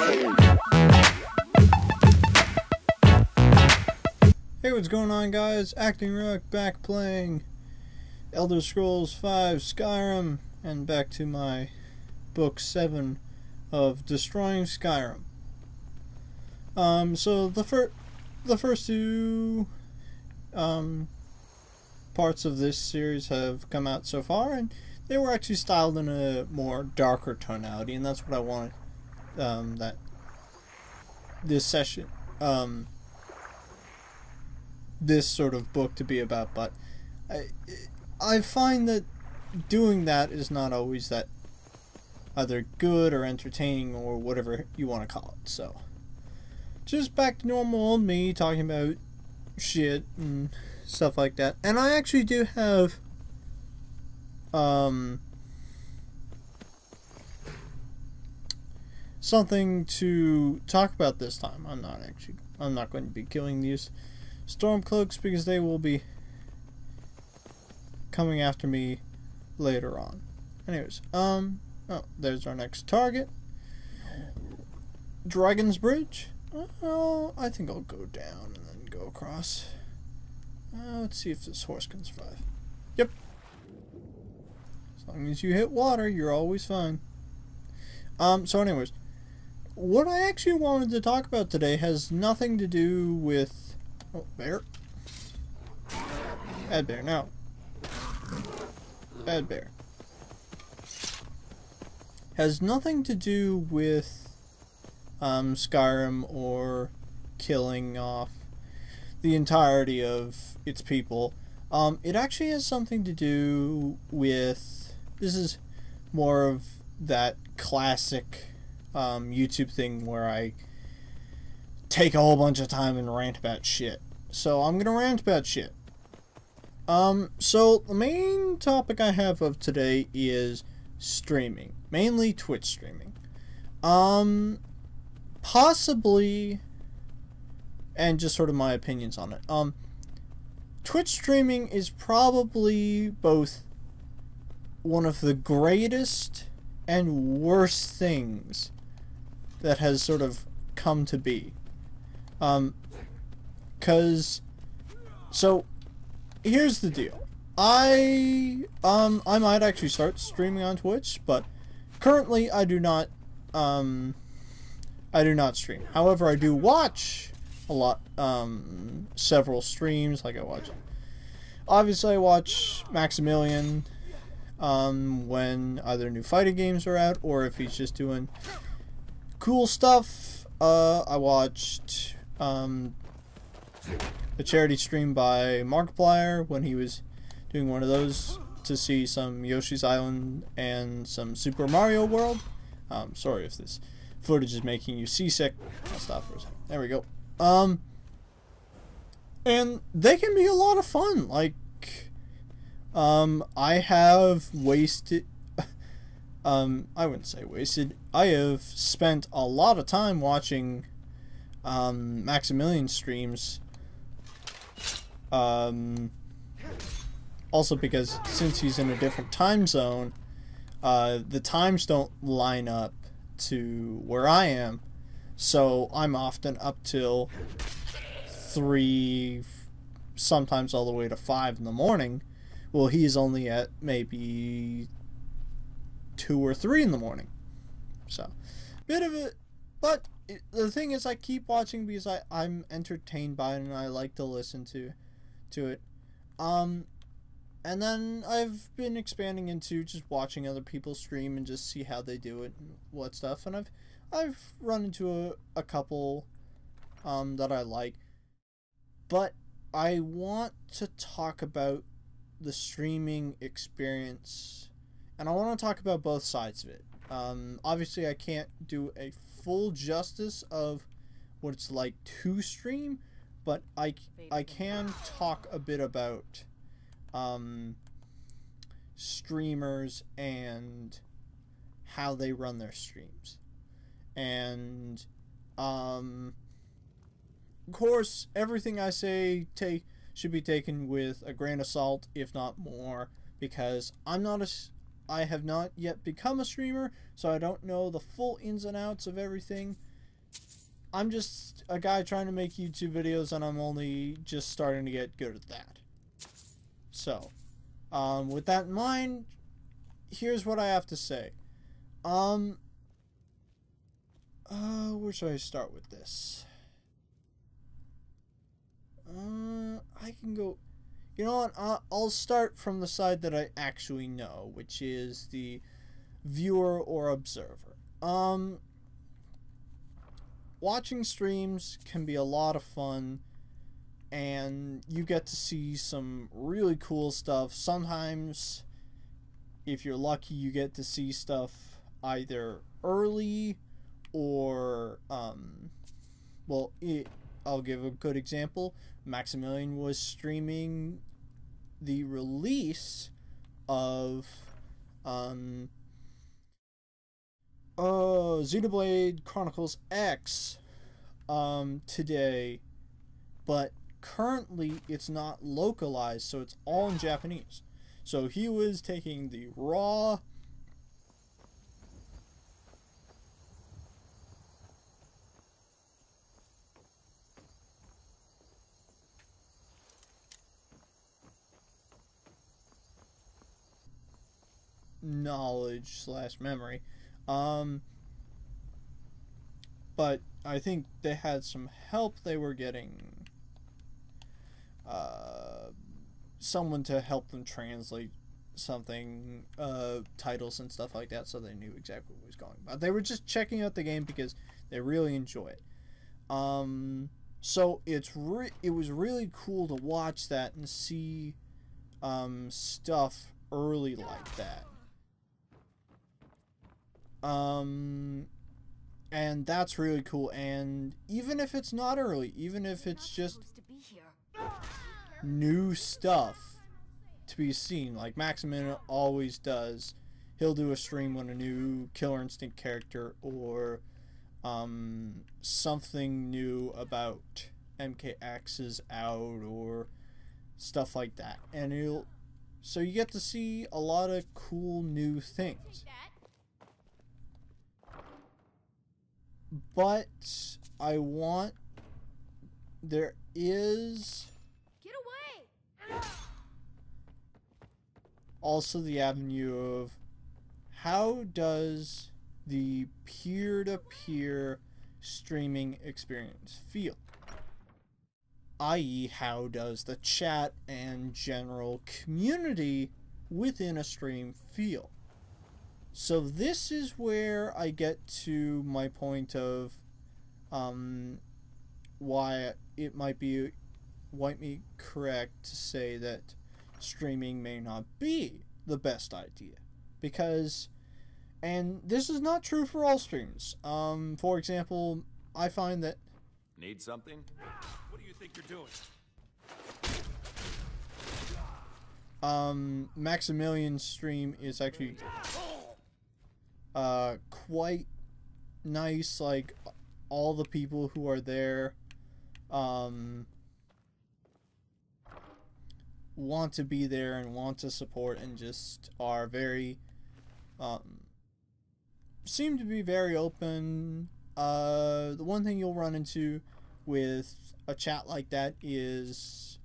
Hey, what's going on, guys? Acting Rook back playing Elder Scrolls V Skyrim, and back to my Book 7 of Destroying Skyrim. So the first two parts of this series have come out so far, and they were actually styled in a more darker tonality, and that's what I wanted that this session, this sort of book to be about. But I find that doing that is not always that either good or entertaining or whatever you want to call it. So just back to normal old me talking about shit and stuff like that. And I actually do have something to talk about this time. I'm not going to be killing these Stormcloaks because they will be coming after me later on. Anyways, oh, there's our next target. Dragon's Bridge. Oh, I think I'll go down and then go across. Let's see if this horse can survive. Yep. As long as you hit water, you're always fine. So anyways, what I actually wanted to talk about today has nothing to do with... Oh, bear. Bad bear, now. Bad bear. Has nothing to do with Skyrim or killing off the entirety of its people. It actually has something to do with... This is more of that classic YouTube thing where I take a whole bunch of time and rant about shit. So I'm gonna rant about shit. So the main topic I have of today is streaming. Mainly Twitch streaming. Possibly, and just sort of my opinions on it. Twitch streaming is probably both one of the greatest and worst things that has sort of come to be. So here's the deal. I might actually start streaming on Twitch, but currently I do not stream. However, I do watch a lot, several streams. Like obviously I watch Maximilian when either new fighting games are out or if he's just doing cool stuff. I watched a charity stream by Markiplier when he was doing one of those to see some Yoshi's Island and some Super Mario World. Sorry if this footage is making you seasick. I'll stop for a second. There we go. And they can be a lot of fun. Like, I have wasted... I wouldn't say wasted. I have spent a lot of time watching Maximilian streams. Also because since he's in a different time zone, the times don't line up to where I am, so I'm often up till 3, sometimes all the way to 5 in the morning. Well, he's only at maybe 2 or 3 in the morning. So, bit of it, but the thing is, I keep watching because I'm entertained by it and I like to listen to it. And then I've been expanding into just watching other people stream and just see how they do it and what stuff. And I've run into a couple that I like. But I want to talk about the streaming experience, and I want to talk about both sides of it. Obviously I can't do a full justice of what it's like to stream, but I can talk a bit about streamers and how they run their streams. And of course everything I say should be taken with a grain of salt, if not more, because I have not yet become a streamer, so I don't know the full ins and outs of everything. I'm just a guy trying to make YouTube videos, and I'm only just starting to get good at that. So, with that in mind, here's what I have to say. Where should I start with this? I can go... You know what? I'll start from the side that I actually know, which is the viewer or observer. Watching streams can be a lot of fun, and you get to see some really cool stuff. Sometimes, if you're lucky, you get to see stuff either early or, well, I'll give a good example. Maximilian was streaming the release of Xenoblade Chronicles X today, but currently it's not localized, so it's all in Japanese. So he was taking the raw knowledge / memory, but I think they had some help. They were getting someone to help them translate something, titles and stuff like that, so they knew exactly what was going on. But they were just checking out the game because they really enjoy it. So it was really cool to watch that and see stuff early like that. And that's really cool. And even if it's not early, even if it's just new stuff to be seen, like Maximilian always does, he'll do a stream when a new Killer Instinct character or something new about MKX is out or stuff like that, and so you get to see a lot of cool new things. But there is Get away! also the avenue of how does the peer-to-peer streaming experience feel? I.e., how does the chat and general community within a stream feel? So this is where I get to my point of why it might be correct to say that streaming may not be the best idea. Because, and this is not true for all streams. For example, I find that... Need something? What do you think you're doing? Maximilian's stream is actually quite nice. Like, all the people who are there want to be there and want to support and just are very seem to be very open. The one thing you'll run into with a chat like that is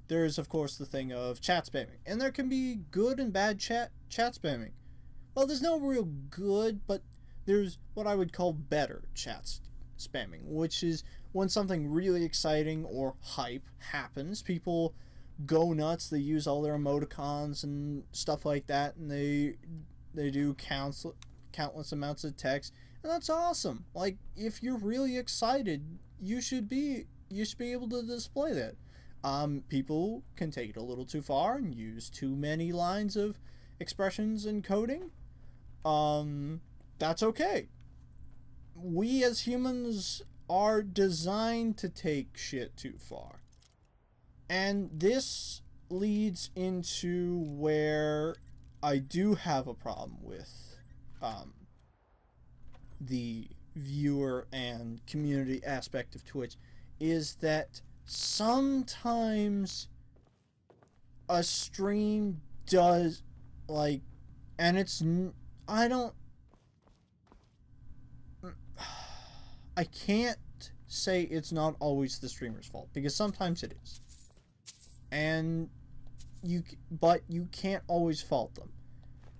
there is, of course, the thing of chat spamming, and there can be good and bad chat spamming. Well, there's no real good, but there's what I would call better chat spamming, which is when something really exciting or hype happens, people go nuts, they use all their emoticons and stuff like that, and they do countless amounts of text, and that's awesome. Like, if you're really excited, you should be able to display that. People can take it a little too far and use too many lines of expressions and coding. That's okay. We as humans are designed to take shit too far. And this leads into where I do have a problem with the viewer and community aspect of Twitch, is that sometimes a stream does, like, and it's, I can't say it's not always the streamer's fault, because sometimes it is. And but you can't always fault them.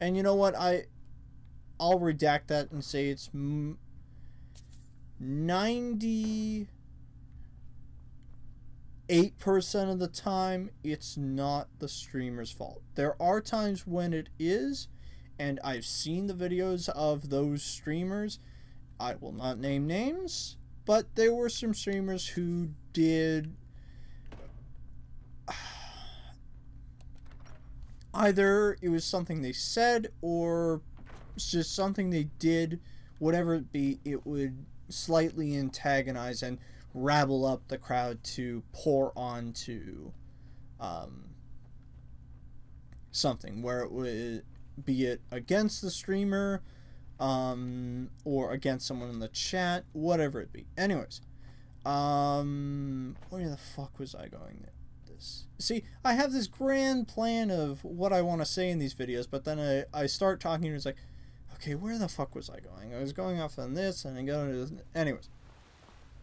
And you know what? I'll redact that and say it's 98% of the time it's not the streamer's fault. There are times when it is, and I've seen the videos of those streamers. I will not name names, but there were some streamers who did either it was something they said or it's just something they did, whatever it be, it would slightly antagonize and rabble up the crowd to pour onto something, where it would be it against the streamer or against someone in the chat, whatever it be. Anyways, where the fuck was I going there? See, I have this grand plan of what I want to say in these videos, but then I start talking and it's like, okay, where the fuck was I going? I was going off on this and then going to this. Anyways,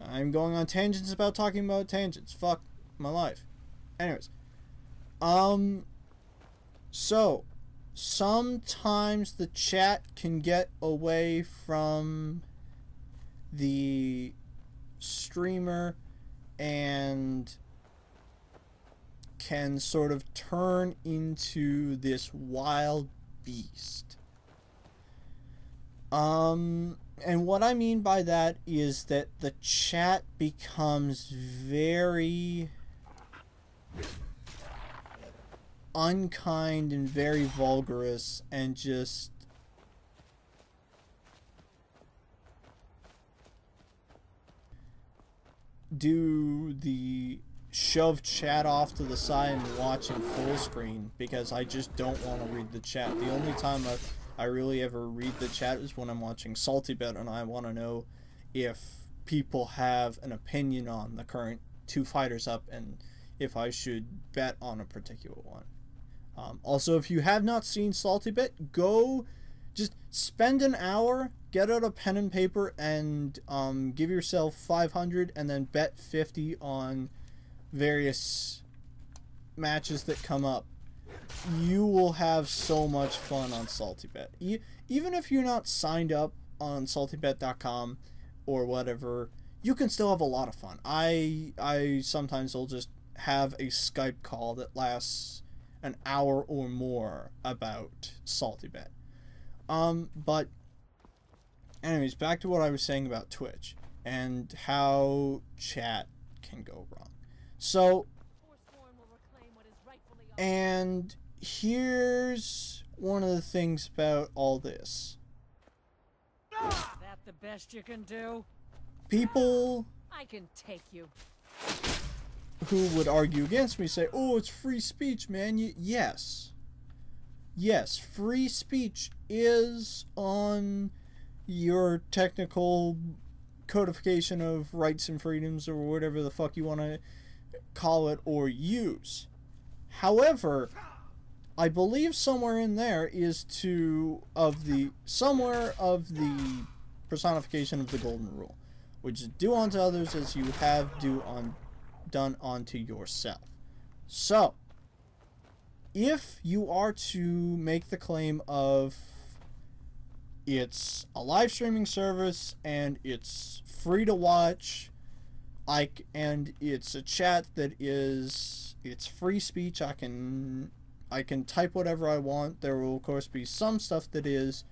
I'm going on tangents about talking about tangents. Fuck my life. Anyways, so sometimes the chat can get away from the streamer and can sort of turn into this wild beast. And what I mean by that is that the chat becomes very unkind and very vulgarous and just do the shove chat off to the side and watch in full screen, because I just don't want to read the chat. The only time I really ever read the chat is when I'm watching Salty Bet and I want to know if people have an opinion on the current two fighters up and if I should bet on a particular one. Also, if you have not seen Salty Bet, go just spend an hour, get out a pen and paper, and give yourself 500 and then bet 50 on various matches that come up. You will have so much fun on Salty Bet. Even if you're not signed up on saltybet.com or whatever, you can still have a lot of fun. I sometimes will just have a Skype call that lasts an hour or more about Salty Bet. But anyways, back to what I was saying about Twitch and how chat can go wrong. So, and here's one of the things about all this. That the best you can do? People I can take you. Who would argue against me say, oh, it's free speech, man. Yes. Yes, free speech is on your technical codification of rights and freedoms or whatever the fuck you want to call it or use. However, I believe somewhere in there is somewhere of the personification of the golden rule, which is do unto others as you have done unto yourself. So, if you are to make the claim of it's a live streaming service and it's free to watch, and it's a chat that it's free speech, I can type whatever I want. There will of course be some stuff that is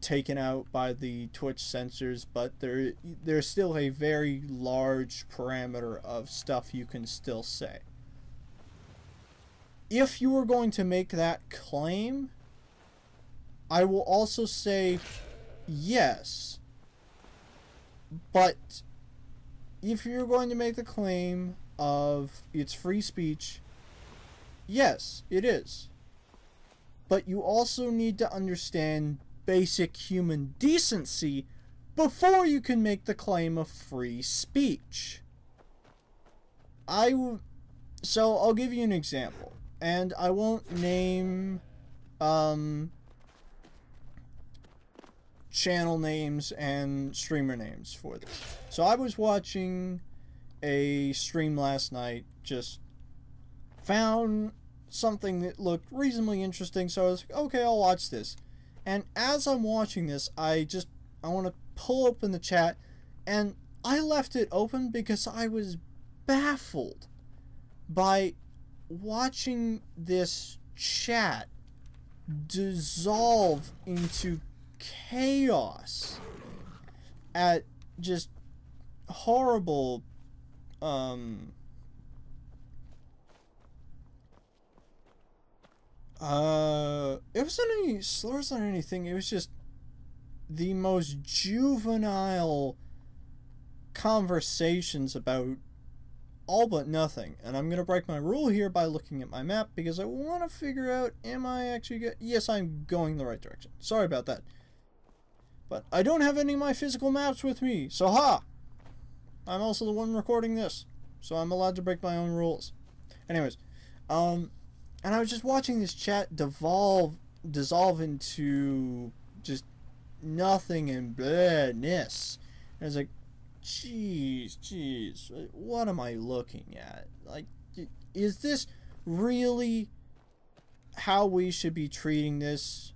taken out by the Twitch censors, but there's still a very large parameter of stuff you can still say. If you were going to make that claim, I will also say yes, but if you're going to make the claim of it's free speech, yes, it is. But you also need to understand basic human decency before you can make the claim of free speech. So I'll give you an example, and I won't name channel names and streamer names for this. So I was watching a stream last night, just found something that looked reasonably interesting, so I was like, okay, I'll watch this. And as I'm watching this, I want to pull open the chat, and I left it open because I was baffled by watching this chat dissolve into chaos at just horrible it wasn't any slurs or anything. It was just the most juvenile conversations about all but nothing. And I'm gonna break my rule here by looking at my map because I want to figure out, am I actually yes, I'm going the right direction. Sorry about that. But I don't have any of my physical maps with me, so ha! I'm also the one recording this, so I'm allowed to break my own rules. Anyways, and I was just watching this chat dissolve into just nothing and blahness. And I was like, jeez, what am I looking at? Like, is this really how we should be treating this?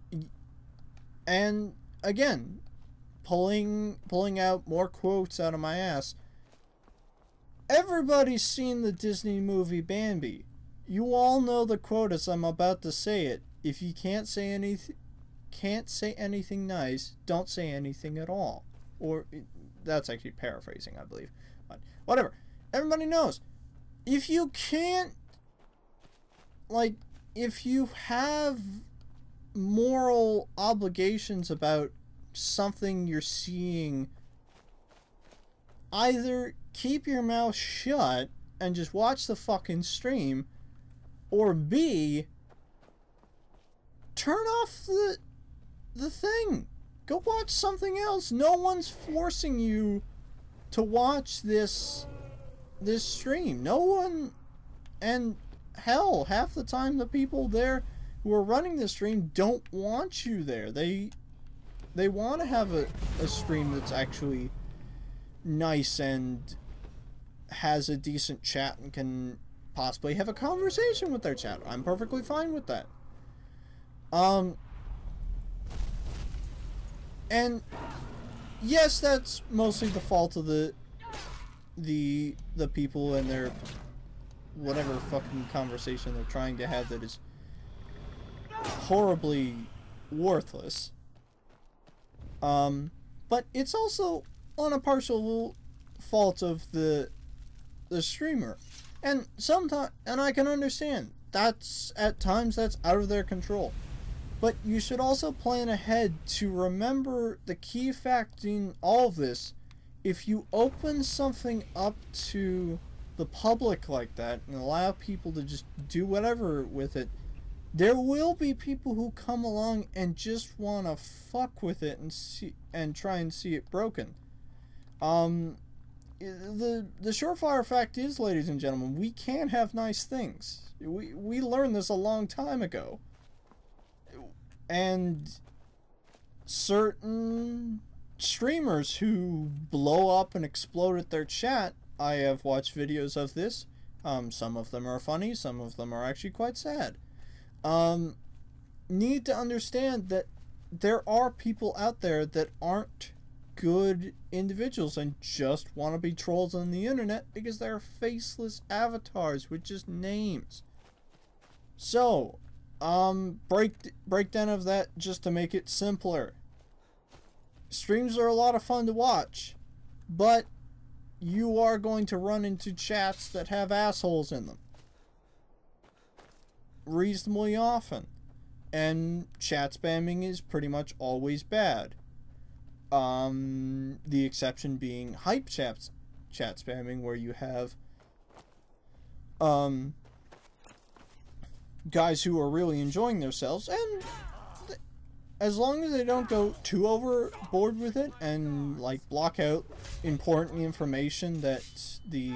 And again, pulling out more quotes out of my ass. Everybody's seen the Disney movie Bambi. You all know the quote as I'm about to say it. If you can't say anything nice, don't say anything at all. Or that's actually paraphrasing, I believe. But whatever. Everybody knows. If you can't, like, if you have moral obligations about something you're seeing, either keep your mouth shut and just watch the fucking stream, or B, turn off the thing. Go watch something else. No one's forcing you to watch this stream. No one, and hell, half the time the people there who are running the stream don't want you there. They want to have a stream that's actually nice and has a decent chat and can possibly have a conversation with their chat. I'm perfectly fine with that. And yes, that's mostly the fault of the people and their whatever fucking conversation they're trying to have that is horribly worthless. But it's also on a partial fault of the streamer. And sometimes, and I can understand, at times that's out of their control. But you should also plan ahead to remember the key fact in all of this. If you open something up to the public like that and allow people to just do whatever with it, there will be people who come along and just want to fuck with it and try and see it broken. The surefire fact is, ladies and gentlemen, we can have nice things. We learned this a long time ago. And certain streamers who blow up and explode at their chat, I have watched videos of this. Some of them are funny, some of them are actually quite sad. Need to understand that there are people out there that aren't good individuals and just want to be trolls on the internet because they're faceless avatars with just names. So, breakdown of that just to make it simpler. Streams are a lot of fun to watch, but you are going to run into chats that have assholes in them reasonably often, and chat spamming is pretty much always bad. The exception being hype chat spamming, where you have guys who are really enjoying themselves, and as long as they don't go too overboard with it and like block out important information that the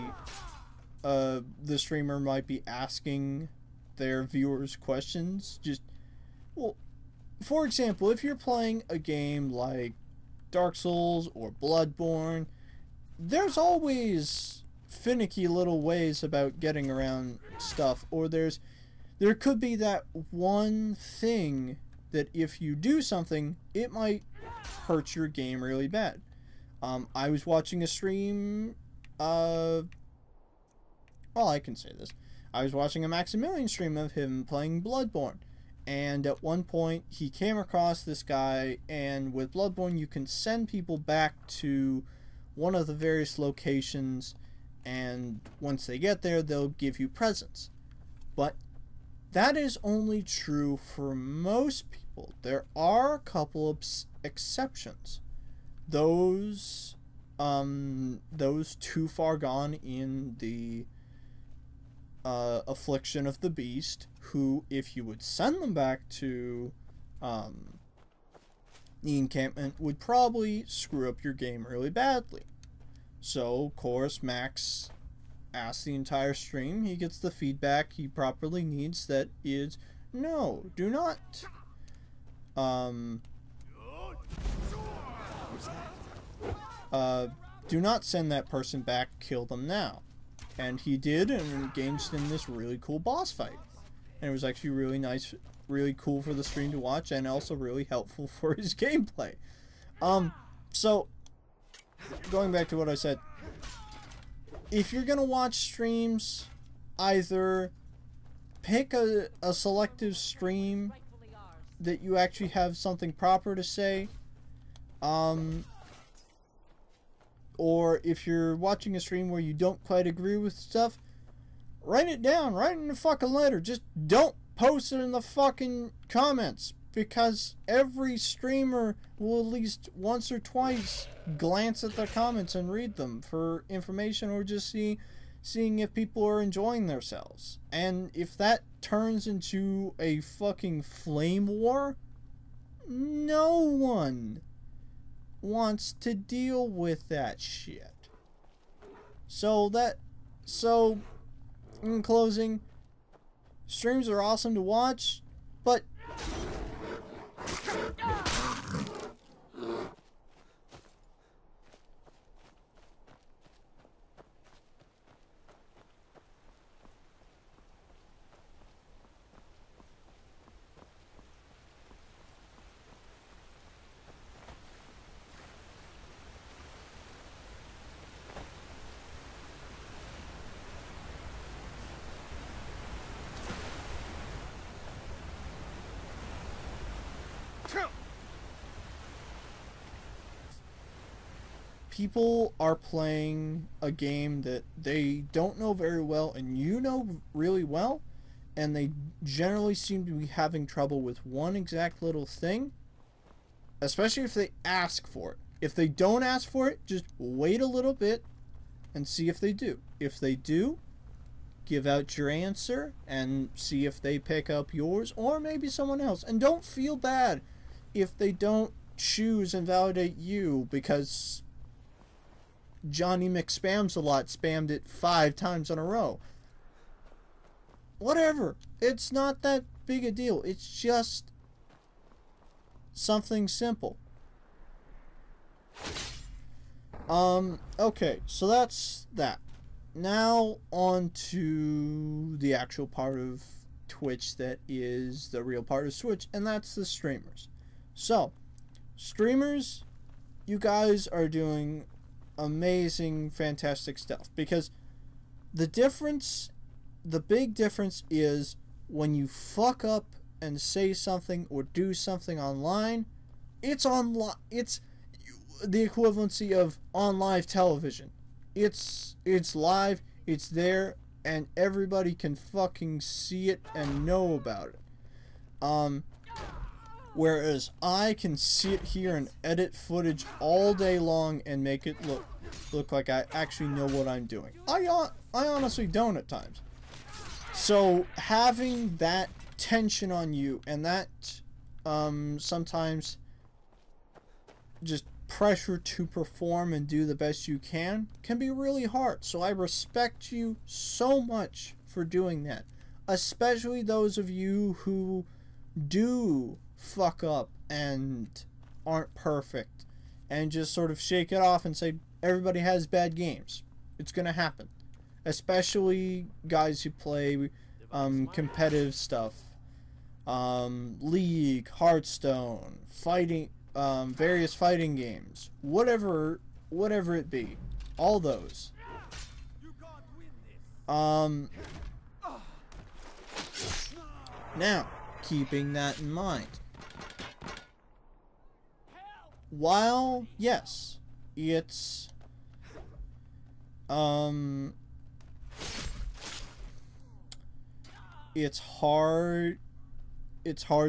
streamer might be asking their viewers questions. Just, well, for example, if you're playing a game like Dark Souls or Bloodborne, there's always finicky little ways about getting around stuff, or there could be that one thing that if you do something, it might hurt your game really bad. I was watching a stream, well, I can say this. I was watching a Maximilian stream of him playing Bloodborne, and at one point he came across this guy, and with Bloodborne you can send people back to one of the various locations, and once they get there they'll give you presents. But that is only true for most people. There are a couple of exceptions. Those too far gone in the affliction of the beast, who, if you would send them back to the encampment, would probably screw up your game really badly. So, of course, Max asks the entire stream. He gets the feedback he properly needs, that is, no, do not do not send that person back, kill them now. And he did, and engaged in this really cool boss fight. And it was actually really nice, really cool for the stream to watch, and also really helpful for his gameplay. So, going back to what I said, if you're gonna watch streams, either pick a selective stream that you actually have something proper to say, or if you're watching a stream where you don't quite agree with stuff, write it down, write it in a fucking letter. Just don't post it in the fucking comments, because every streamer will at least once or twice glance at the comments and read them for information, or just seeing if people are enjoying themselves. And if that turns into a fucking flame war, no one wants to deal with that shit. So in closing, streams are awesome to watch, but people are playing a game that they don't know very well and you know really well, and they generally seem to be having trouble with one exact little thing, especially if they ask for it. If they don't ask for it, just wait a little bit and see if they do. If they do, give out your answer and see if they pick up yours or maybe someone else. And don't feel bad if they don't choose and validate you, because Johnny McSpams-a-lot spammed it 5 times in a row. Whatever. It's not that big a deal. It's just something simple. Okay, so that's that. Now on to the actual part of Twitch that is the real part of Twitch, and that's the streamers. So, streamers, you guys are doing amazing, fantastic stuff, because the big difference is when you fuck up and say something or do something online, it's the equivalency of on live television. It's live, it's there, and everybody can fucking see it and know about it. Whereas I can sit here and edit footage all day long and make it look like I actually know what I'm doing. I honestly don't at times. So having that tension on you and that sometimes just pressure to perform and do the best you can be really hard. So I respect you so much for doing that, especially those of you who do fuck up and aren't perfect and just sort of shake it off and say everybody has bad games. It's gonna happen, especially guys who play competitive stuff, League, Hearthstone, fighting, various fighting games, whatever it be, all those. Now, keeping that in mind, while yes, it's it's hard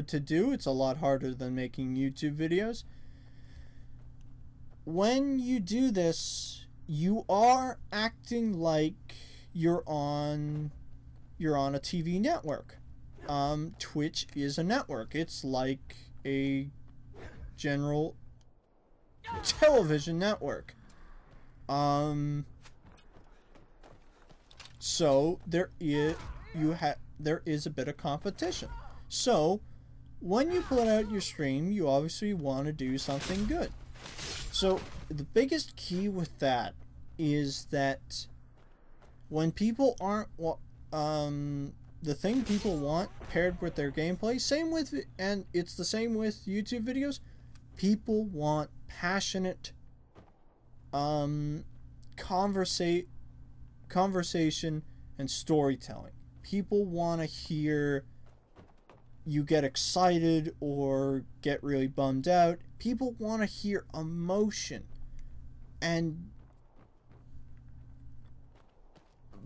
to do. It's a lot harder than making YouTube videos. When you do this, you are acting like you're on a TV network. Twitch is a network. It's like a general television network. So there is a bit of competition. So when you put out your stream, you obviously want to do something good. So the biggest key with that is that when people aren't the thing people want paired with their gameplay, and it's the same with YouTube videos, people want passionate conversation and storytelling. People want to hear you get excited or get really bummed out. People want to hear emotion, and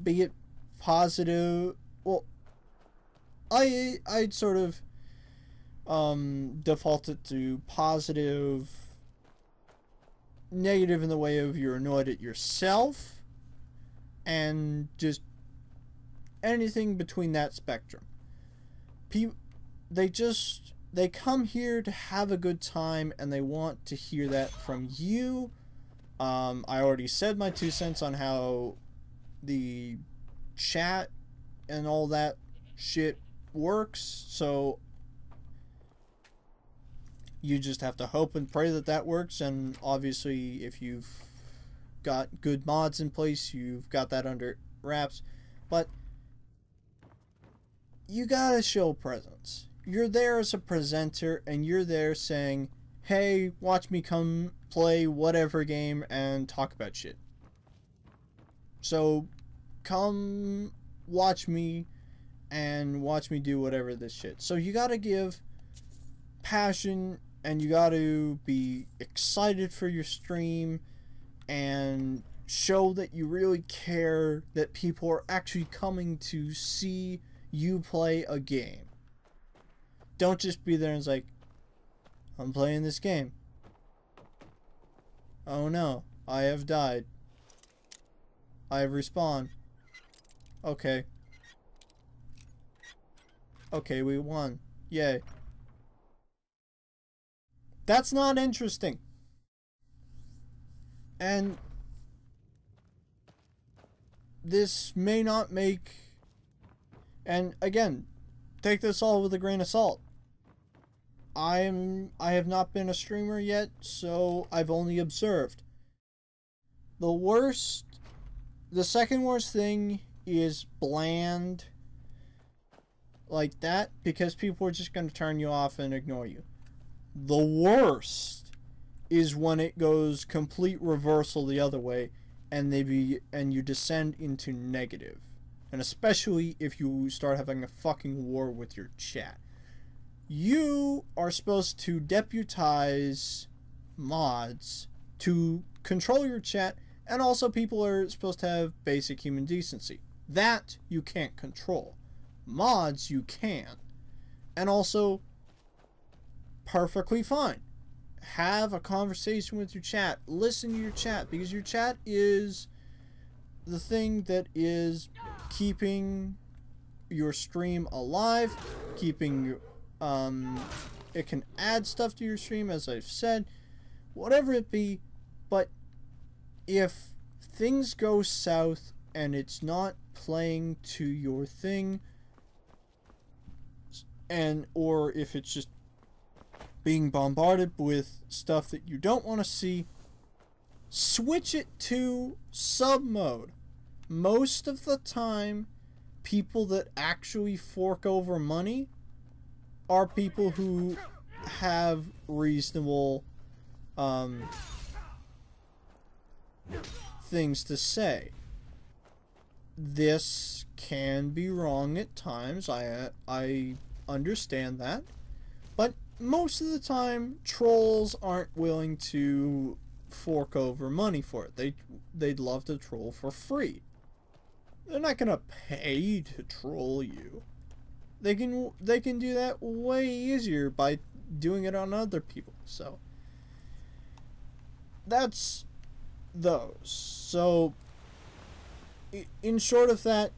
be it positive. Well, I'd sort of default it to positive, negative in the way of you're annoyed at yourself, and just anything between that spectrum. They come here to have a good time, and they want to hear that from you. I already said my 2 cents on how the chat and all that shit works, so you just have to hope and pray that that works. And obviously, if you've got good mods in place, you've got that under wraps. But you gotta show presence. You're there as a presenter, and you're there saying, hey, watch me come play whatever game and talk about shit. So come watch me and watch me do whatever this shit. So you gotta give passion, and you gotta be excited for your stream, and show that you really care, that people are actually coming to see you play a game. Don't just be there and it's like, I'm playing this game. Oh no, I have died. I have respawned. Okay. Okay, we won. Yay. That's not interesting. And this may not make... And again, take this all with a grain of salt. I have not been a streamer yet, so I've only observed. The second worst thing is bland like that, because people are just going to turn you off and ignore you. The worst is when it goes complete reversal the other way, and you descend into negative. And especially if you start having a fucking war with your chat. You are supposed to deputize mods to control your chat, and also people are supposed to have basic human decency. That you can't control. Mods you can. And also, perfectly fine. Have a conversation with your chat. Listen to your chat, because your chat is the thing that is keeping your stream alive, keeping it can add stuff to your stream, as I've said, whatever it be. But if things go south and it's not playing to your thing, or if it's just being bombarded with stuff that you don't want to see, switch it to sub mode. Most of the time, people that actually fork over money are people who have reasonable things to say. This can be wrong at times, I understand that, but most of the time trolls aren't willing to fork over money for it. They'd love to troll for free. They're not gonna pay to troll you. They can do that way easier by doing it on other people. So that's those. So in short of that,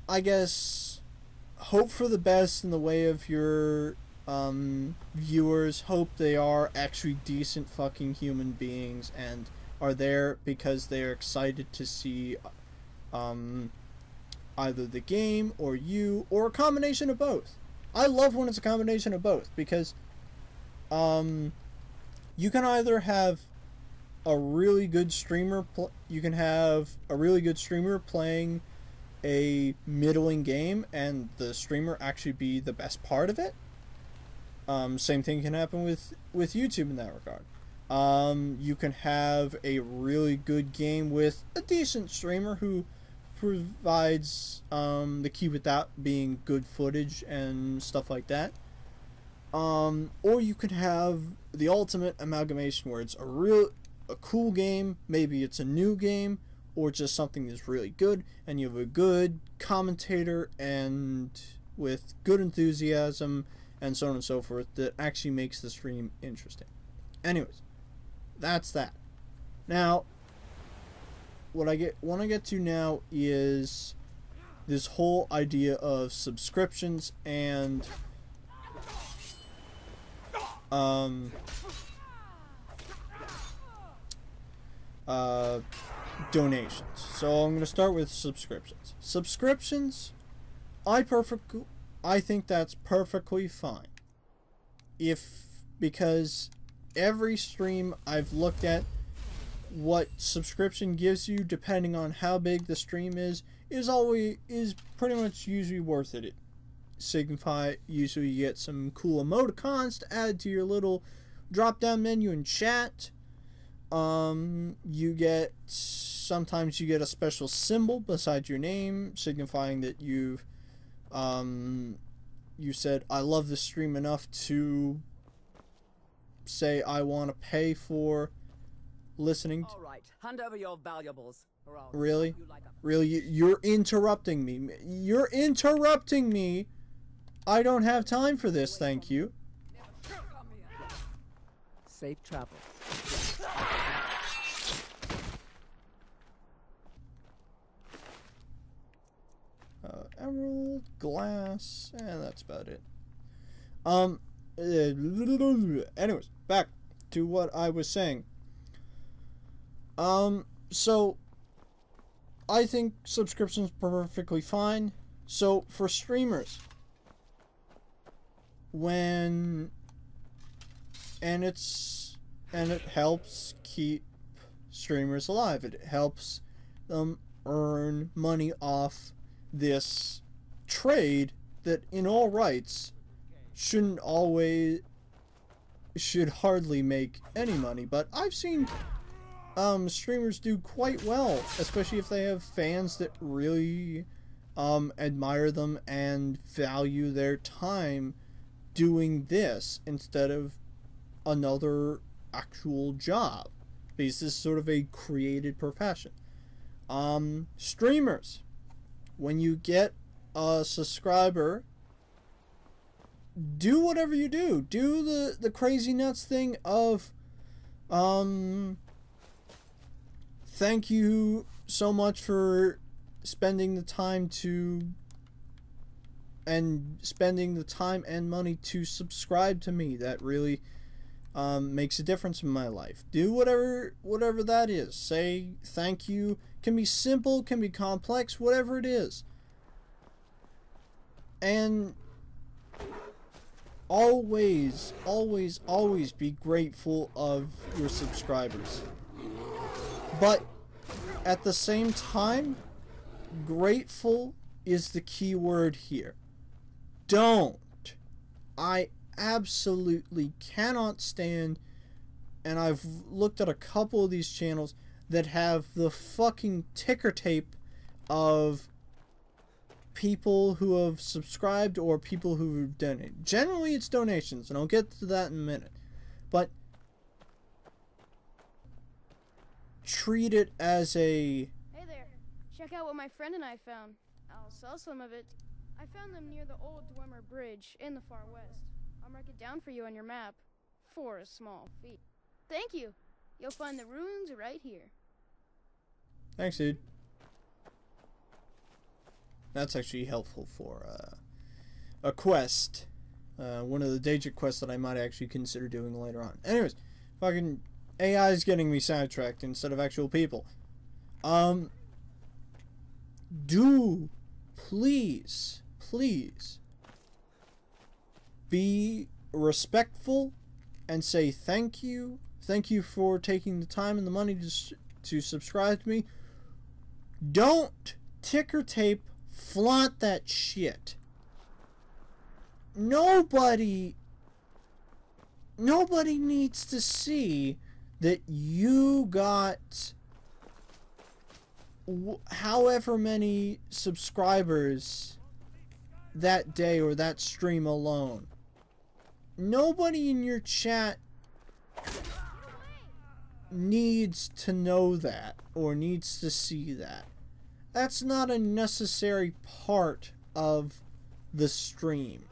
I guess hope for the best in the way of your viewers. Hope they are actually decent fucking human beings and are there because they're excited to see either the game or you, or a combination of both. I love when it's a combination of both, because you can either have a really good streamer playing a middling game and the streamer actually be the best part of it. Same thing can happen with YouTube in that regard. You can have a really good game with a decent streamer who provides the key without being good footage and stuff like that. Or you could have the ultimate amalgamation where it's a cool game, maybe it's a new game, or just something that's really good, and you have a good commentator and with good enthusiasm and so on and so forth that actually makes the stream interesting. Anyways, that's that. Now, what I want to get to now is this whole idea of subscriptions and donations. So I'm going to start with subscriptions. Subscriptions, I think that's perfectly fine. Because every stream I've looked at, what subscription gives you, depending on how big the stream is pretty much usually worth it. Usually you get some cool emoticons to add to your little drop down menu in chat. Sometimes you get a special symbol beside your name signifying that you said, I love this stream enough to say I want to pay for listening. All right, hand over your valuables. Really? Really? You're interrupting me. You're interrupting me. I don't have time for this, thank you. Safe travel. Emerald, glass, and that's about it. Anyways, back to what I was saying. So I think subscriptions are perfectly fine. So for streamers, and it helps keep streamers alive. It helps them earn money off this trade that in all rights should hardly make any money, but I've seen streamers do quite well, especially if they have fans that really admire them and value their time doing this instead of another actual job, because this is sort of a created profession. Streamers, when you get a subscriber, do whatever you do. Do the crazy nuts thing of thank you so much for spending the time and money to subscribe to me. That really makes a difference in my life. Do whatever that is. Say thank you. Can be simple, can be complex, whatever it is. And always, always, always be grateful of your subscribers. But at the same time, grateful is the key word here. Don't. I absolutely cannot stand, and I've looked at a couple of these channels that have the fucking ticker tape of people who have subscribed or people who have donated. Generally, it's donations, and I'll get to that in a minute. But treat it as a... Hey there. Check out what my friend and I found. I'll sell some of it. I found them near the old Dwemer Bridge in the far west. I'll mark it down for you on your map for a small fee. Thank you. You'll find the ruins right here. Thanks, dude. That's actually helpful for a quest. One of the Daedric quests that I might actually consider doing later on. Anyways, fucking AI is getting me sidetracked instead of actual people. Do please be respectful and say thank you. Thank you for taking the time and the money to subscribe to me. Don't ticker tape flaunt that shit. Nobody needs to see that you got however many subscribers that day or that stream alone. Nobody in your chat needs to know that or needs to see that. That's not a necessary part of the stream.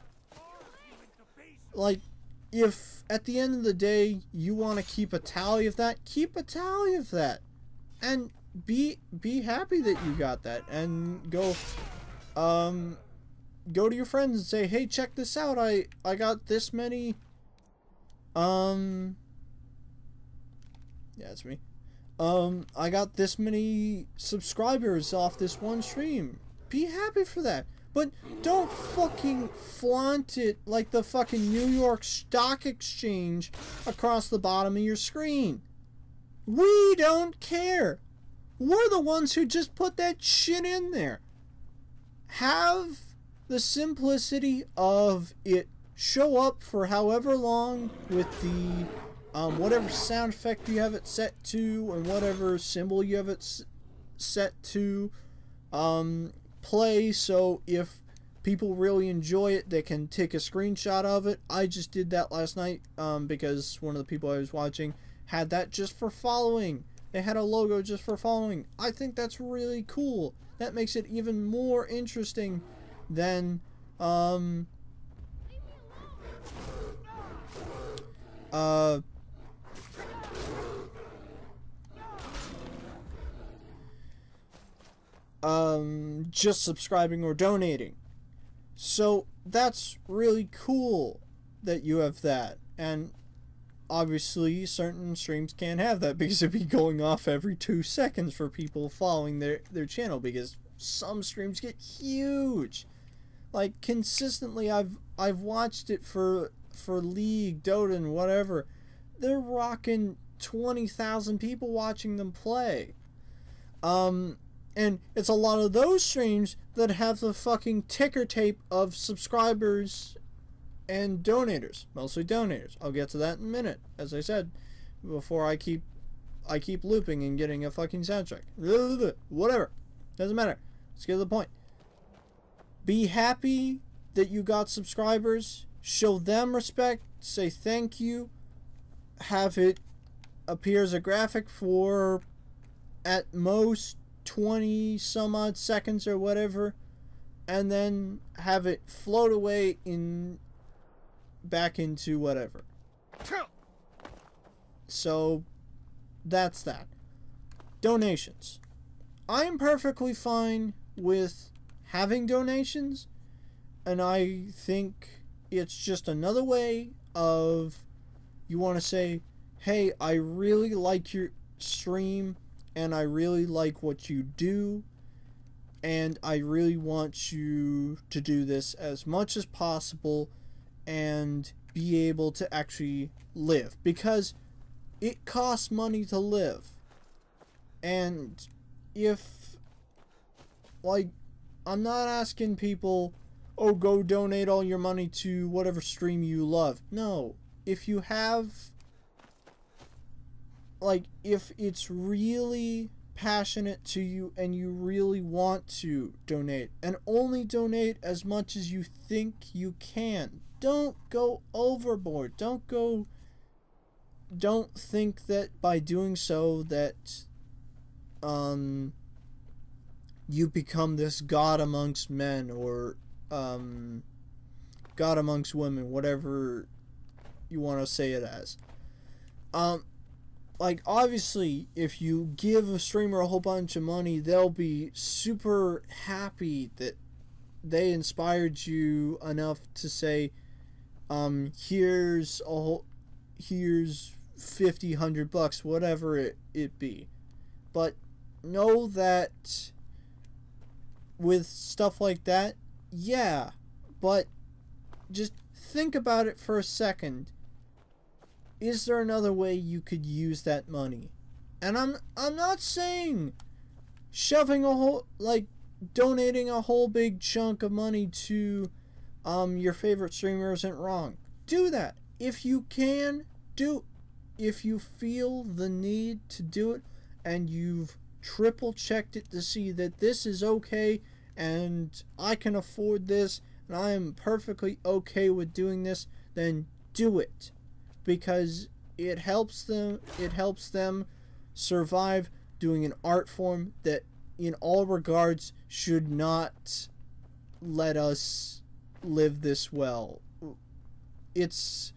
Like, if at the end of the day you want to keep a tally of that, keep a tally of that. And be happy that you got that, and go to your friends and say, hey, check this out, I got this many, yeah, it's me, I got this many subscribers off this one stream. Be happy for that, but don't fucking flaunt it like the fucking New York Stock Exchange across the bottom of your screen. We don't care. We're the ones who just put that shit in there. Have the simplicity of it show up for however long with the whatever sound effect you have it set to and whatever symbol you have it set to play, so if people really enjoy it they can take a screenshot of it. I just did that last night because one of the people I was watching had that just for following. They had a logo just for following. I think that's really cool. That makes it even more interesting than just subscribing or donating. So that's really cool that you have that. And obviously certain streams can't have that because it'd be going off every 2 seconds for people following their channel, because some streams get huge. Like consistently I've watched it for League, Dota, and whatever. They're rocking 20,000 people watching them play. And it's a lot of those streams that have the fucking ticker tape of subscribers and donators, mostly donators. I'll get to that in a minute, as I said, before I keep looping and getting a fucking soundtrack. Whatever, doesn't matter. Let's get to the point. Be happy that you got subscribers. Show them respect. Say thank you. Have it appear as a graphic for at most 20 some odd seconds or whatever, and then have it float away back into whatever. So that's that. Donations. I am perfectly fine with having donations, and I think it's just another way of, you want to say, hey, I really like your stream and I really like what you do, and I really want you to do this as much as possible, and be able to actually live, because it costs money to live. And if, like, I'm not asking people, oh, go donate all your money to whatever stream you love. No, if you have, like, if it's really passionate to you and you really want to donate, and only donate as much as you think you can. Don't go overboard. Don't think that by doing so that you become this god amongst men, or god amongst women, whatever you want to say it as. Like, obviously, if you give a streamer a whole bunch of money, they'll be super happy that they inspired you enough to say, here's 50, 100 bucks, whatever it be. But know that with stuff like that, yeah, but just think about it for a second. Is there another way you could use that money? And I'm not saying shoving a whole, like, donating a whole big chunk of money to your favorite streamer isn't wrong. Do that if you can. If you feel the need to do it, and you've triple checked it to see that this is okay, and I can afford this, and I am perfectly okay with doing this, then do it. Because it helps them survive doing an art form that in all regards should not let us live this well. It's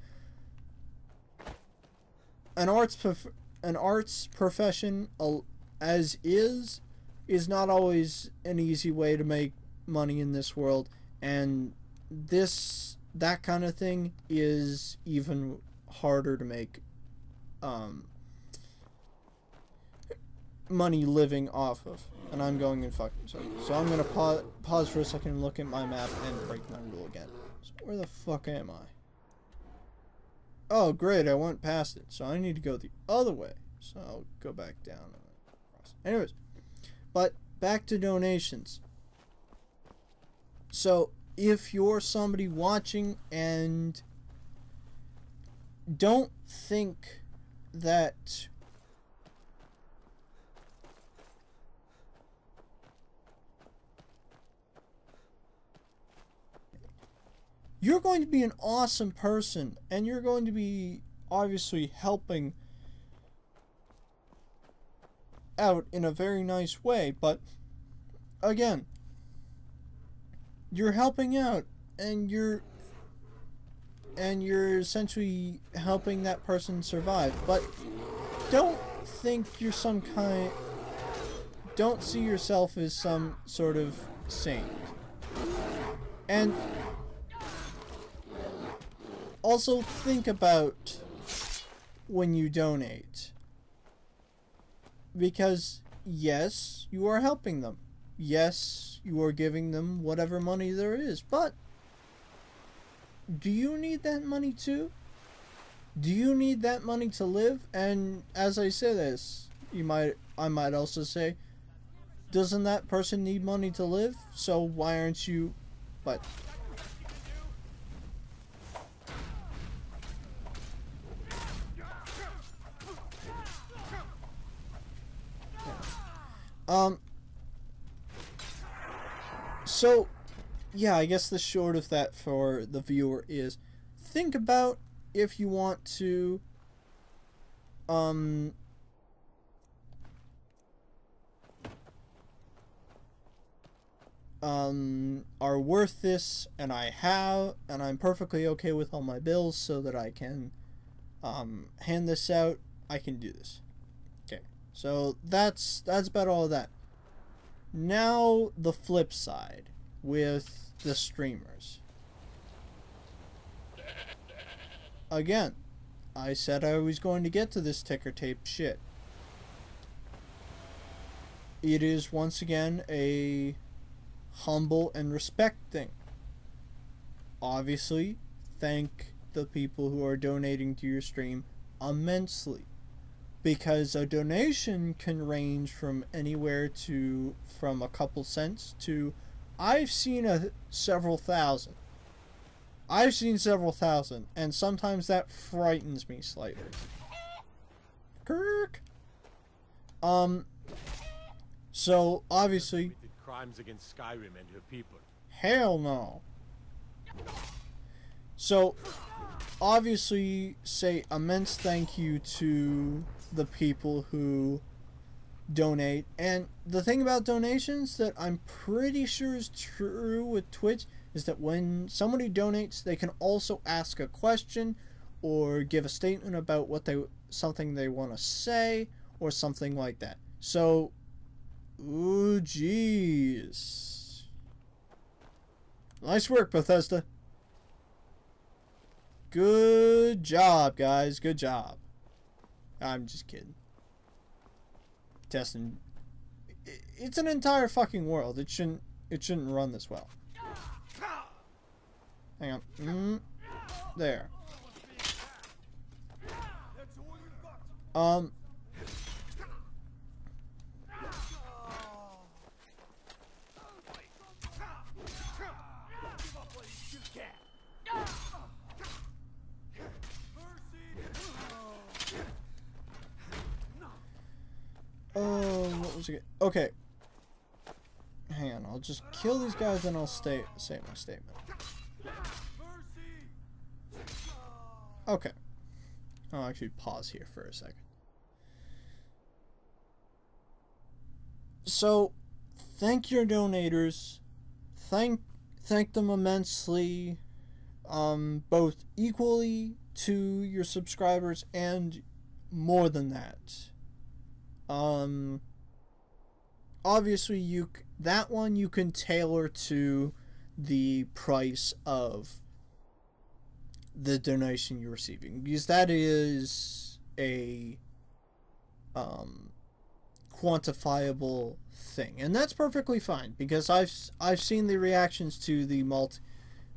an arts profession as is not always an easy way to make money in this world, and that kind of thing is even harder to make money living off of. And I'm going in fucking circles. So I'm gonna pause for a second and look at my map and break my rule again. So where the fuck am I? Oh great, I went past it, so I need to go the other way. So I'll go back down. Anyways, but back to donations. So if you're somebody watching and don't think that you're going to be an awesome person, and you're going to be obviously helping out in a very nice way, but again, you're helping out, and you're essentially helping that person survive. But don't think you're don't see yourself as some sort of saint. And also think about when you donate, because yes, you are helping them. Yes, you are giving them whatever money there is, but do you need that money too? Do you need that money to live? And as I say this, I might also say, doesn't that person need money to live? So why aren't you? But so yeah, I guess the short of that for the viewer is, think about if you want to are worth this, and I'm perfectly okay with all my bills so that I can hand this out. I can do this. Okay, so that's about all of that. Now the flip side with the streamers. Again, I said I was going to get to this ticker tape shit. It is once again a humble and respect thing. Obviously, thank the people who are donating to your stream immensely, because a donation can range from anywhere to from a couple cents to I've seen several thousand. I've seen several thousand, and sometimes that frightens me slightly. Kirk. So obviously, crimes against Skyrim and her people. Hell no. So obviously, say immense thank you to the people who donate. And the thing about donations that I'm pretty sure is true with Twitch is that when somebody donates, they can also ask a question or give a statement about something they want to say or something like that. So, ooh, jeez. Nice work, Bethesda. Good job, guys. Good job. I'm just kidding. Testing. It's an entire fucking world. It shouldn't run this well. Hang on. There. What was it? Okay. Hang on, I'll just kill these guys and I'll say my statement. Okay. I'll actually pause here for a second. So, thank your donators. Thank them immensely. Both equally to your subscribers and more than that. Obviously you can tailor to the price of the donation you're receiving, because that is a quantifiable thing, and that's perfectly fine, because I've seen the reactions to the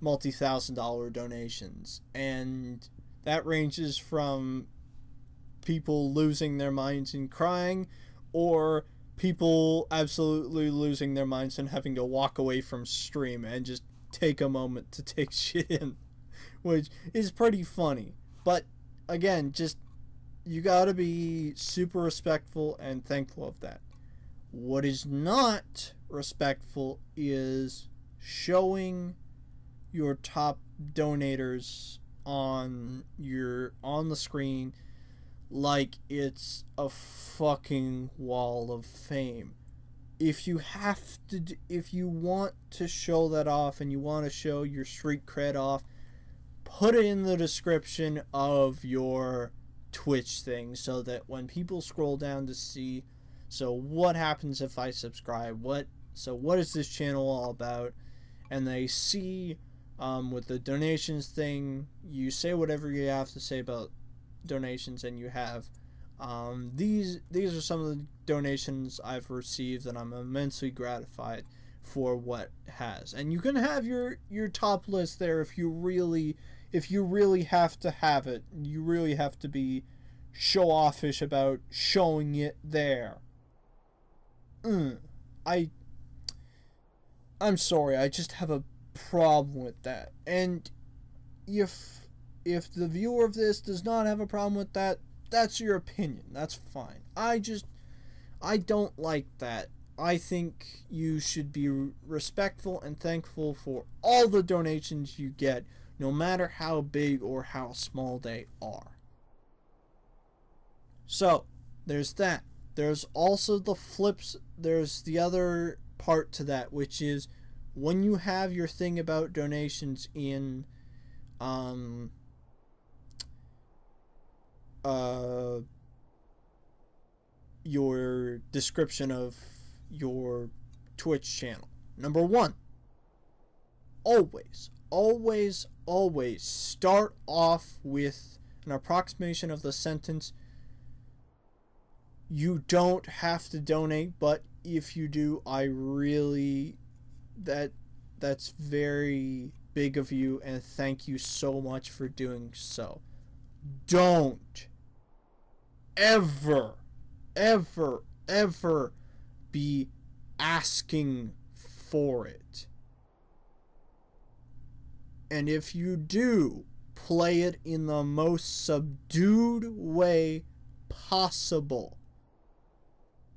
multi-thousand-dollar donations, and that ranges from people losing their minds and crying, or people absolutely losing their minds and having to walk away from stream and just take a moment to take shit in, which is pretty funny. But again, just you gotta be super respectful and thankful of that. What is not respectful is showing your top donators on the screen like it's a fucking wall of fame. If you want to show that off and you want to show your street cred off, put it in the description of your Twitch thing, so that when people scroll down to see, so what happens if I subscribe, what is this channel all about, and they see with the donations thing, you say whatever you have to say about donations, and you have these are some of the donations I've received, and I'm immensely gratified for what it has. And you can have your top list there if you really have to have it. You really have to be show-offish about showing it there. I'm sorry, I just have a problem with that. And if the viewer of this does not have a problem with that, that's your opinion. That's fine. I don't like that. I think you should be respectful and thankful for all the donations you get, no matter how big or how small they are. So, there's that. There's also there's the other part to that, which is when you have your thing about donations in your description of your Twitch channel. Number one, always start off with an approximation of the sentence, you don't have to donate, but if you do, that's very big of you, and thank you so much for doing so. Don't ever, ever, ever be asking for it. And if you do, play it in the most subdued way possible.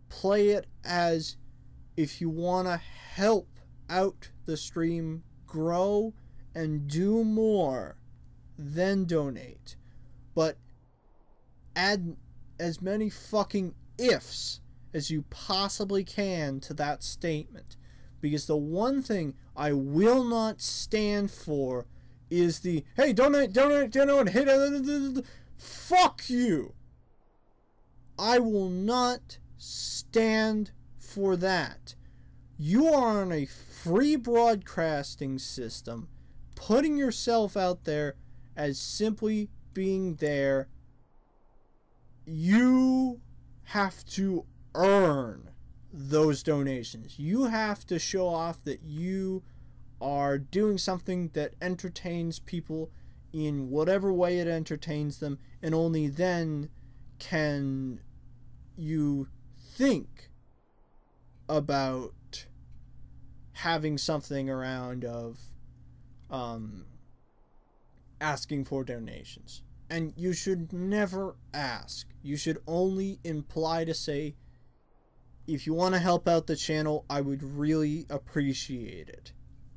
Play it as if you want to help out the stream grow and do more, then donate. But add as many fucking ifs as you possibly can to that statement. Because the one thing I will not stand for is the, hey, donate, hey, fuck you. I will not stand for that. You are on a free broadcasting system, putting yourself out there as simply being there. You have to earn those donations. You have to show off that you are doing something that entertains people in whatever way it entertains them, and only then can you think about having something around of asking for donations. And you should never ask. You should only imply to say, if you want to help out the channel, I would really appreciate it.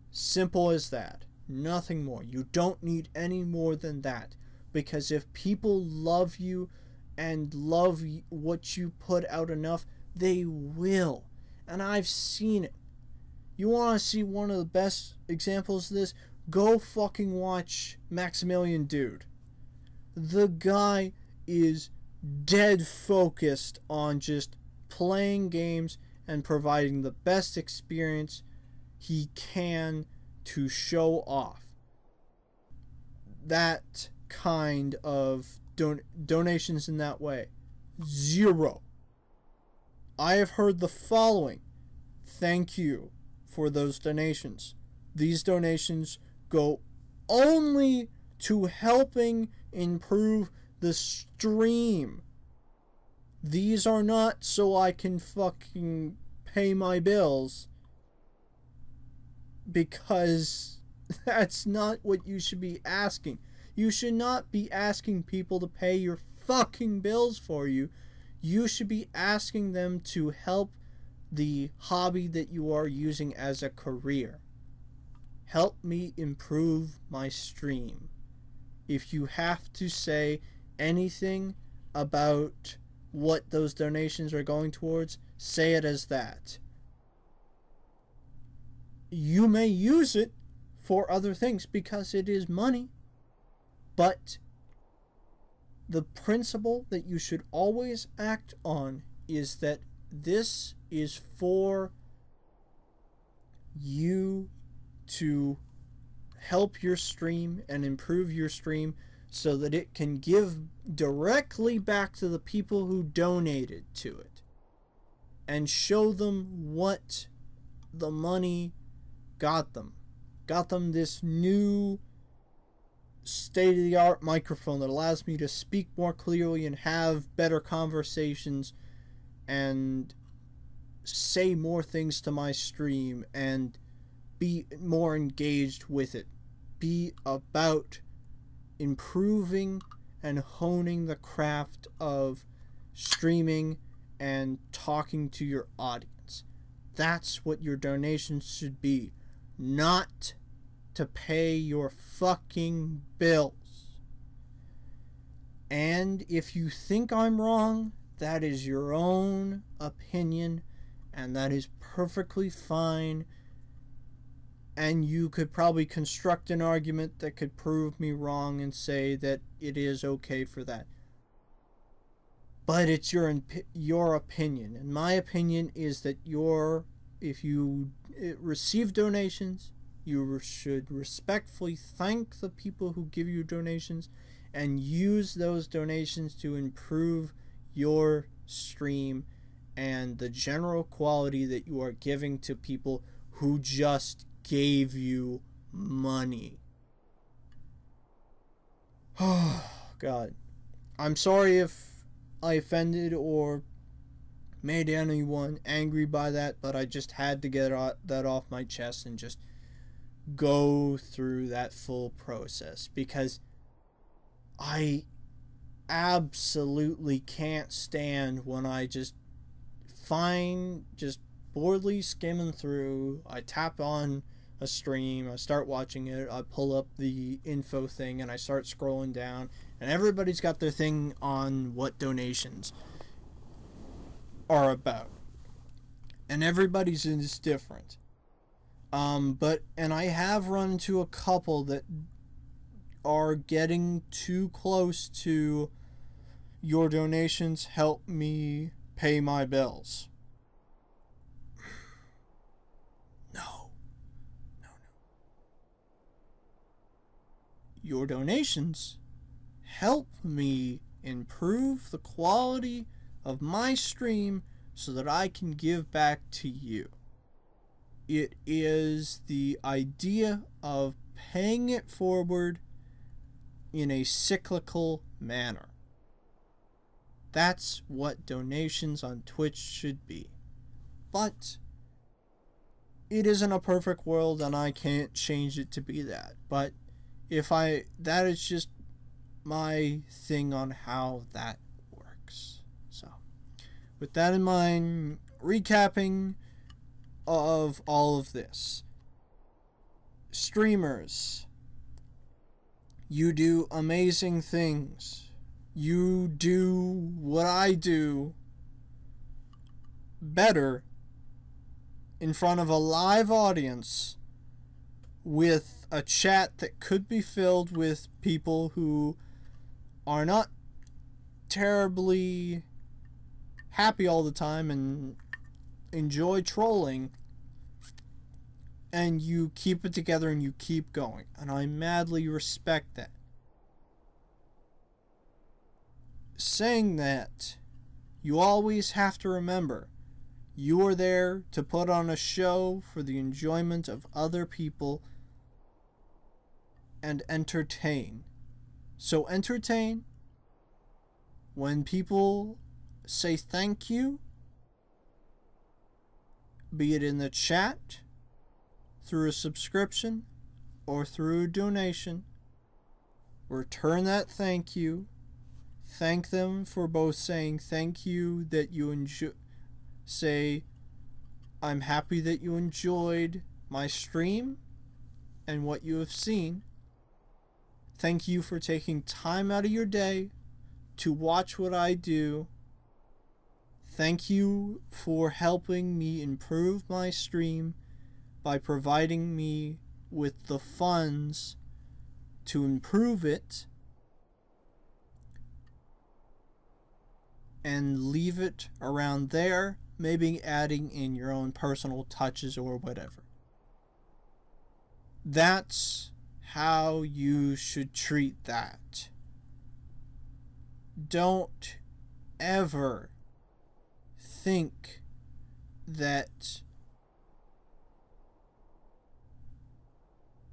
Simple as that. Nothing more. You don't need any more than that. Because if people love you and love what you put out enough, they will. And I've seen it. You want to see one of the best examples of this? Go fucking watch Maximilian Dude. The guy is dead focused on just playing games and providing the best experience he can to show off. That kind of donations in that way. Zero. I have heard the following. Thank you for those donations. These donations go only to helping improve the stream. These are not so I can fucking pay my bills, because that's not what you should be asking. You should not be asking people to pay your fucking bills for you. You should be asking them to help the hobby that you are using as a career. Help me improve my stream. If you have to say anything about what those donations are going towards, say it as that. You may use it for other things because it is money, but the principle that you should always act on is that this is for you to help your stream and improve your stream so that it can give directly back to the people who donated to it and show them what the money got them. Got them this new state-of-the-art microphone that allows me to speak more clearly and have better conversations and say more things to my stream and be more engaged with it. Be about improving and honing the craft of streaming and talking to your audience. That's what your donations should be. Not to pay your fucking bills. And if you think I'm wrong, that is your own opinion, and that is perfectly fine. And you could probably construct an argument that could prove me wrong and say that it is okay for that. But it's your opinion. And my opinion is that if you receive donations, you should respectfully thank the people who give you donations and use those donations to improve your stream and the general quality that you are giving to people who just gave you money. Oh, God. I'm sorry if I offended or made anyone angry by that, but I just had to get that off my chest and just go through that full process, because I absolutely can't stand when I just boredly skimming through, I tap on a stream, I start watching it, I pull up the info thing and I start scrolling down, and everybody's got their thing on what donations are about, and everybody's is different. And I have run into a couple that are getting too close to your donations help me pay my bills. No. Your donations help me improve the quality of my stream so that I can give back to you. It is the idea of paying it forward in a cyclical manner. That's what donations on Twitch should be. But it isn't a perfect world and I can't change it to be that. But that is just my thing on how that works. So, with that in mind, recapping of all of this. Streamers, you do amazing things. You do what I do better in front of a live audience with a chat that could be filled with people who are not terribly happy all the time and enjoy trolling, and you keep it together and you keep going, and I madly respect that. Saying that, you always have to remember, you are there to put on a show for the enjoyment of other people and entertain. So entertain. When people say thank you, be it in the chat, through a subscription, or through a donation, return that thank you. Thank them for both saying thank you, that you say, I'm happy that you enjoyed my stream and what you have seen. Thank you for taking time out of your day to watch what I do. Thank you for helping me improve my stream by providing me with the funds to improve it, and leave it around there, maybe adding in your own personal touches or whatever. That's how you should treat that. Don't ever think that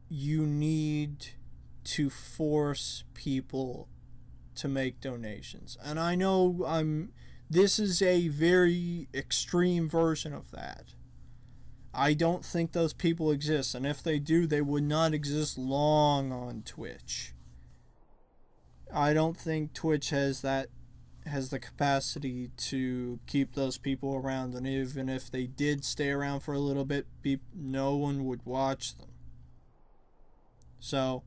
you need to force people to make donations. And I know this is a very extreme version of that. I don't think those people exist, and if they do, they would not exist long on Twitch. I don't think Twitch has the capacity to keep those people around, and even if they did stay around for a little bit, no one would watch them. So,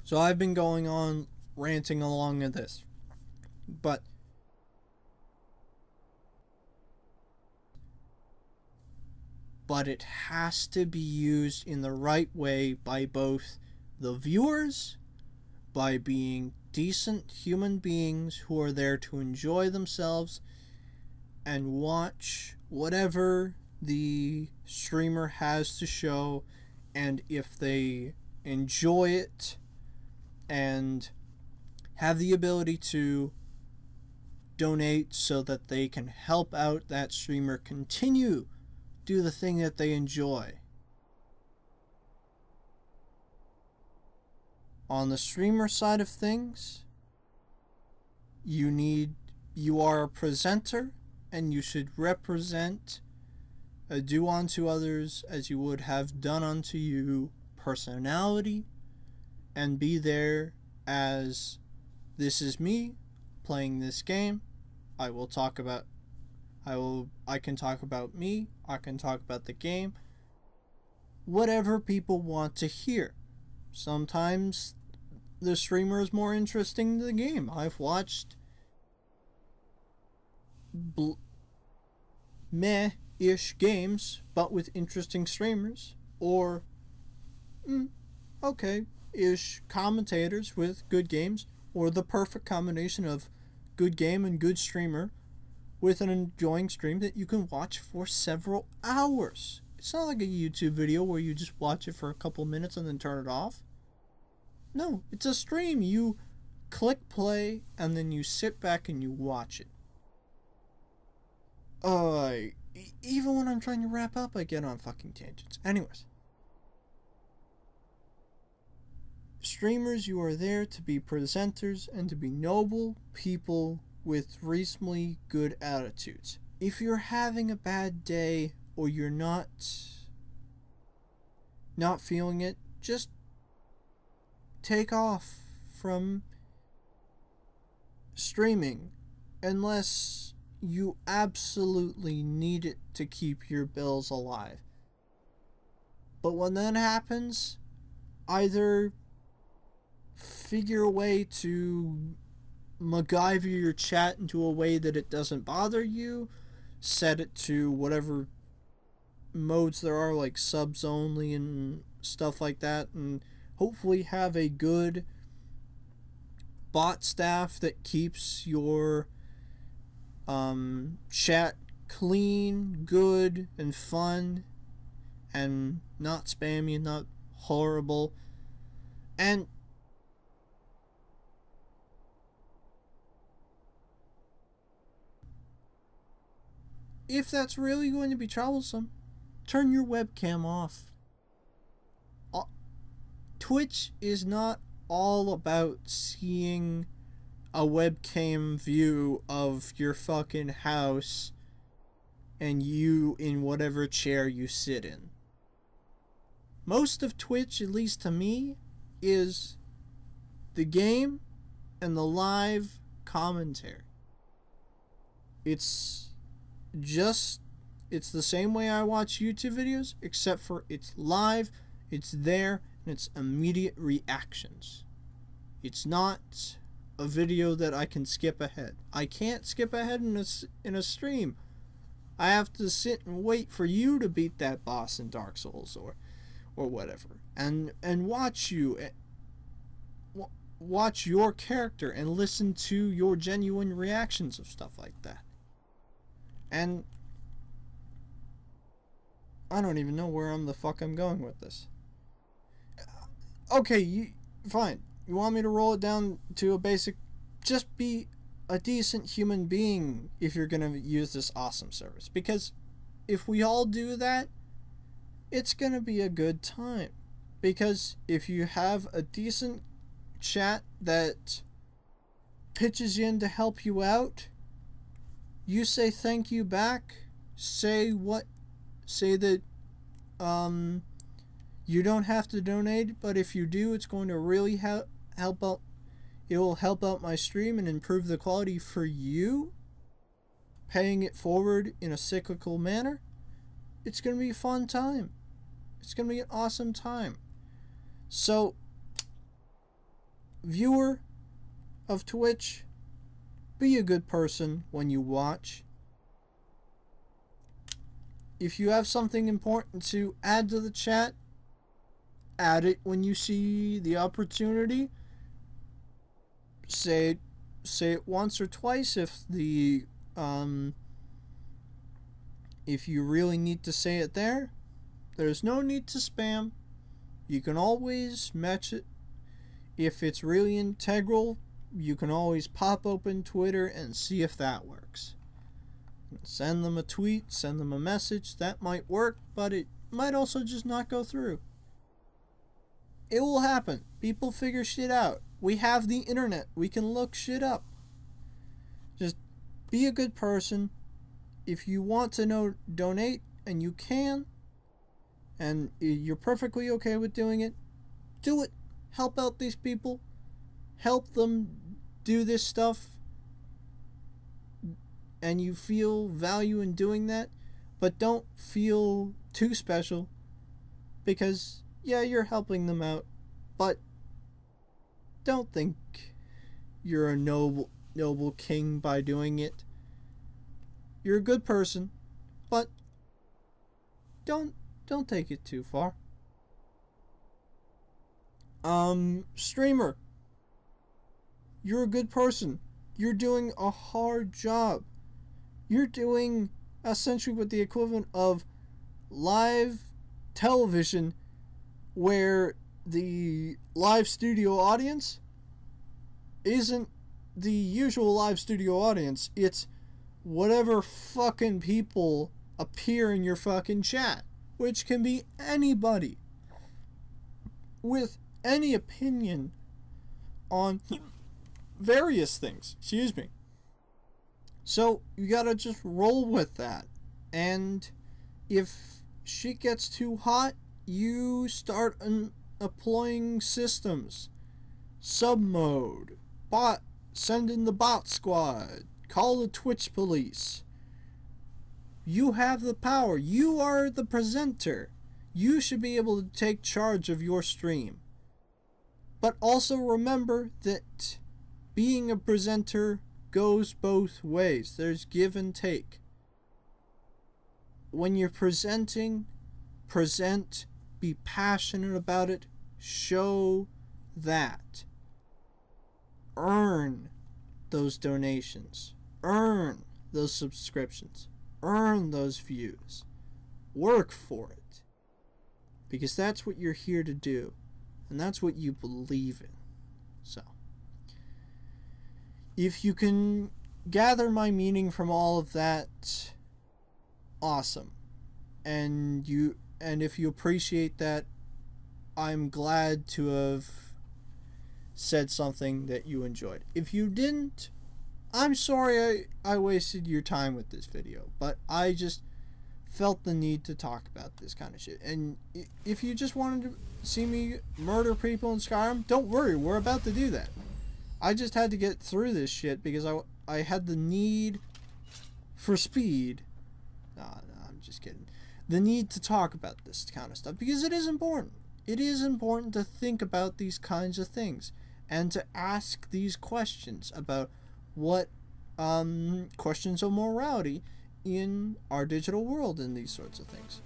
so I've been going on ranting along at this, but it has to be used in the right way by both the viewers, by being decent human beings who are there to enjoy themselves and watch whatever the streamer has to show, and if they enjoy it and have the ability to donate so that they can help out that streamer continue do the thing that they enjoy. On the streamer side of things, you are a presenter, and you should represent a do unto others as you would have done unto you personality, and be there as, this is me playing this game. I can talk about me, I can talk about the game, whatever people want to hear. Sometimes the streamer is more interesting than the game. I've watched meh-ish games, but with interesting streamers, or okay-ish commentators with good games, or the perfect combination of good game and good streamer with an enjoying stream that you can watch for several hours. It's not like a YouTube video where you just watch it for a couple minutes and then turn it off. No, it's a stream. You click play and then you sit back and you watch it. Even when I'm trying to wrap up, I get on fucking tangents. Anyways. Streamers, you are there to be presenters and to be noble people with reasonably good attitudes. If you're having a bad day or you're not feeling it, just take off from streaming unless you absolutely need it to keep your bills alive. But when that happens, either figure a way to MacGyver your chat into a way that it doesn't bother you, set it to whatever modes there are, like subs only and stuff like that, and hopefully have a good bot staff that keeps your chat clean, good, and fun, and not spammy and not horrible. And if that's really going to be troublesome, turn your webcam off. Twitch is not all about seeing a webcam view of your fucking house and you in whatever chair you sit in. Most of Twitch, at least to me, is the game and the live commentary. It's the same way I watch YouTube videos, except for it's live, it's there, and it's immediate reactions. It's not a video that I can skip ahead. I can't skip ahead in a stream. I have to sit and wait for you to beat that boss in Dark Souls or whatever, and watch your character and listen to your genuine reactions of stuff like that. And I don't even know where the fuck I'm going with this. Okay, fine. You want me to roll it down to a basic, just be a decent human being if you're gonna use this awesome service. Because if we all do that, it's gonna be a good time. Because if you have a decent chat that pitches in to help you out, you say thank you back, say that you don't have to donate, but if you do, it's going to really help out. It will help out my stream and improve the quality for you, paying it forward in a cyclical manner. It's going to be a fun time. It's going to be an awesome time. So, viewer of Twitch, be a good person when you watch. If you have something important to add to the chat, add it when you see the opportunity. Say it once or twice if you really need to say it there. There's no need to spam. You can always match it. If it's really integral, you can always pop open Twitter and see if that works. Send them a tweet, send them a message. That might work, but it might also just not go through. It will happen. People figure shit out. We have the internet. We can look shit up. Just be a good person. If you want to donate, and you can, and you're perfectly okay with doing it, do it. Help out these people. Help them do this stuff. And you feel value in doing that, but don't feel too special, because yeah, you're helping them out, but don't think you're a noble king by doing it. You're a good person, but don't take it too far. Streamer, you're a good person. You're doing a hard job. You're doing essentially what the equivalent of live television, where the live studio audience isn't the usual live studio audience. It's whatever fucking people appear in your fucking chat, which can be anybody with any opinion on various things. Excuse me. So you gotta just roll with that, and if shit gets too hot, you start employing systems, sub mode, send in the bot squad, call the Twitch police. You have the power. You are the presenter. You should be able to take charge of your stream. But also remember that being a presenter goes both ways. There's give and take. When you're presenting, present, be passionate about it, show that. Earn those donations. Earn those subscriptions. Earn those views. Work for it. Because that's what you're here to do. And that's what you believe in. So, if you can gather my meaning from all of that, awesome. And if you appreciate that, I'm glad to have said something that you enjoyed. If you didn't, I'm sorry I wasted your time with this video, but I just felt the need to talk about this kind of shit. And if you just wanted to see me murder people in Skyrim, don't worry, we're about to do that. I just had to get through this shit because I had the need for speed. No, I'm just kidding. The need to talk about this kind of stuff because it is important. It is important to think about these kinds of things and to ask these questions about what questions of morality in our digital world and these sorts of things.